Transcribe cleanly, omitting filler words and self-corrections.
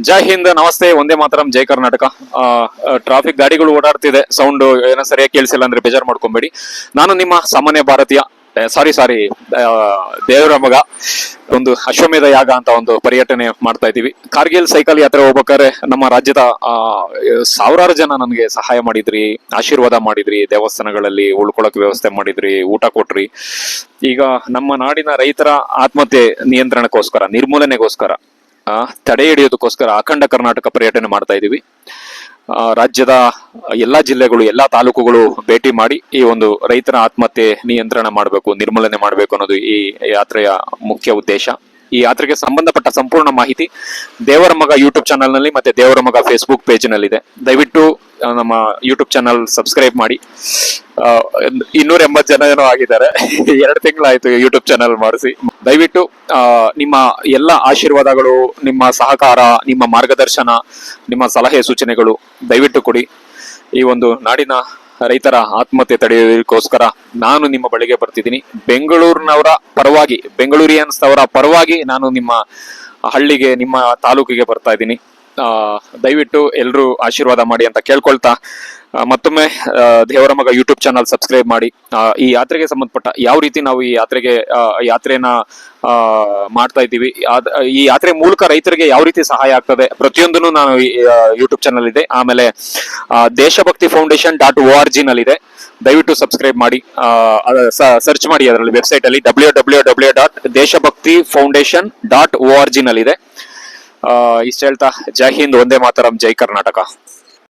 ಜೈ ಹಿಂದ್, ನಮಸ್ತೆ, ಒಂದೇ ಮಾತರಂ, ಜೈ ಕರ್ನಾಟಕ. ಟ್ರಾಫಿಕ್ ಗಾಡಿಗಳು ಓಡಾಡ್ತಿದೆ, ಸೌಂಡ್ ಏನೋ ಸರಿಯಾಗಿ ಕೇಳಿಸಿಲ್ಲ ಅಂದ್ರೆ ಬೇಜಾರು ಮಾಡ್ಕೊಂಬೇಡಿ. ನಾನು ನಿಮ್ಮ ಸಾಮಾನ್ಯ ಭಾರತೀಯ, ಸಾರಿ ದೇವರ ಮಗ. ಒಂದು ಅಶ್ವಮೇಧ ಯಾಗ ಅಂತ ಒಂದು ಪರ್ಯಟನೆ ಮಾಡ್ತಾ ಇದೀವಿ. ಕಾರ್ಗಿಲ್ ಸೈಕಲ್ ಯಾತ್ರೆ ಹೋಗ್ಬೇಕಾದ್ರೆ ನಮ್ಮ ರಾಜ್ಯದ ಸಾವಿರಾರು ಜನ ನನಗೆ ಸಹಾಯ ಮಾಡಿದ್ರಿ, ಆಶೀರ್ವಾದ ಮಾಡಿದ್ರಿ, ದೇವಸ್ಥಾನಗಳಲ್ಲಿ ಉಳ್ಕೊಳಕ್ ವ್ಯವಸ್ಥೆ ಮಾಡಿದ್ರಿ, ಊಟ ಕೊಟ್ರಿ. ಈಗ ನಮ್ಮ ನಾಡಿನ ರೈತರ ಆತ್ಮಹತ್ಯೆ ನಿಯಂತ್ರಣಕ್ಕೋಸ್ಕರ, ನಿರ್ಮೂಲನೆಗೋಸ್ಕರ, ತಡೆ ಹಿಡಿಯೋದಕ್ಕೋಸ್ಕರ ಅಖಂಡ ಕರ್ನಾಟಕ ಪರ್ಯಟನೆ ಮಾಡ್ತಾ ಇದೀವಿ. ರಾಜ್ಯದ ಎಲ್ಲಾ ಜಿಲ್ಲೆಗಳು, ಎಲ್ಲಾ ತಾಲೂಕುಗಳು ಭೇಟಿ ಮಾಡಿ ಈ ಒಂದು ರೈತರ ಆತ್ಮಹತ್ಯೆ ನಿಯಂತ್ರಣ ಮಾಡಬೇಕು, ನಿರ್ಮೂಲನೆ ಮಾಡಬೇಕು ಅನ್ನೋದು ಈ ಯಾತ್ರೆಯ ಮುಖ್ಯ ಉದ್ದೇಶ. ಈ ಯಾತ್ರೆಗೆ ಸಂಬಂಧಪಟ್ಟ ಸಂಪೂರ್ಣ ಮಾಹಿತಿ ದೇವರ ಮಗ ಯೂಟ್ಯೂಬ್ ಚಾನಲ್ ನಲ್ಲಿ ಮತ್ತೆ ದೇವರ ಮಗ ಫೇಸ್ಬುಕ್ ಪೇಜ್ ನಲ್ಲಿ ಇದೆ. ದಯವಿಟ್ಟು ನಮ್ಮ ಯೂಟ್ಯೂಬ್ ಚಾನಲ್ ಸಬ್ಸ್ಕ್ರೈಬ್ ಮಾಡಿ. 280 ಜನ ಏನೋ ಆಗಿದ್ದಾರೆ. 2 ತಿಂಗಳಾಯ್ತು ಯೂಟ್ಯೂಬ್ ಚಾನಲ್ ಮಾಡಿಸಿ. ದಯವಿಟ್ಟು ನಿಮ್ಮ ಎಲ್ಲ ಆಶೀರ್ವಾದಗಳು, ನಿಮ್ಮ ಸಹಕಾರ, ನಿಮ್ಮ ಮಾರ್ಗದರ್ಶನ, ನಿಮ್ಮ ಸಲಹೆ ಸೂಚನೆಗಳು ದಯವಿಟ್ಟು ಕೊಡಿ. ಈ ಒಂದು ನಾಡಿನ ರೈತರ ಆತ್ಮಹತ್ಯೆ ತಡೆಯೋದಕ್ಕೋಸ್ಕರ ನಾನು ನಿಮ್ಮ ಬಳಿಗೆ ಬರ್ತಿದ್ದೀನಿ. ಬೆಂಗಳೂರಿನವರ ಪರವಾಗಿ, ಬೆಂಗಳೂರಿಯನ್ಸ್ ಅವರ ಪರವಾಗಿ ನಾನು ನಿಮ್ಮ ಹಳ್ಳಿಗೆ, ನಿಮ್ಮ ತಾಲೂಕಿಗೆ ಬರ್ತಾ ಇದ್ದೀನಿ. ದಯವಿಟ್ಟು ಎಲ್ಲರೂ ಆಶೀರ್ವಾದ ಮಾಡಿ ಅಂತ ಕೇಳ್ಕೊಳ್ತಾ, ಮತ್ತೊಮ್ಮೆ ದೇವರ ಮಗ ಯೂಟ್ಯೂಬ್ ಚಾನಲ್ ಸಬ್ಸ್ಕ್ರೈಬ್ ಮಾಡಿ. ಈ ಯಾತ್ರೆಗೆ ಸಂಬಂಧಪಟ್ಟ ಯಾವ ರೀತಿ ನಾವು ಈ ಯಾತ್ರೆನ ಮಾಡ್ತಾ ಇದ್ದೀವಿ, ಈ ಯಾತ್ರೆ ಮೂಲಕ ರೈತರಿಗೆ ಯಾವ ರೀತಿ ಸಹಾಯ ಆಗ್ತದೆ, ಪ್ರತಿಯೊಂದನ್ನು ನಾನು ಯೂಟ್ಯೂಬ್ ಚಾನಲ್ ಇದೆ. ಆಮೇಲೆ ದೇಶಭಕ್ತಿ ಫೌಂಡೇಶನ್.org ನಲ್ಲಿ ಇದೆ. ದಯವಿಟ್ಟು ಸಬ್ಸ್ಕ್ರೈಬ್ ಮಾಡಿ, ಸರ್ಚ್ ಮಾಡಿ ಅದರಲ್ಲಿ ವೆಬ್ಸೈಟ್ ಅಲ್ಲಿ www.deshabaktifoundation.org ನಲ್ಲಿ ಇದೆ. ಇಷ್ಟ ಹೇಳ್ತಾ, ಜೈ ಹಿಂದ್, ಒಂದೇ ಮಾತರಂ, ಜೈ ಕರ್ನಾಟಕ.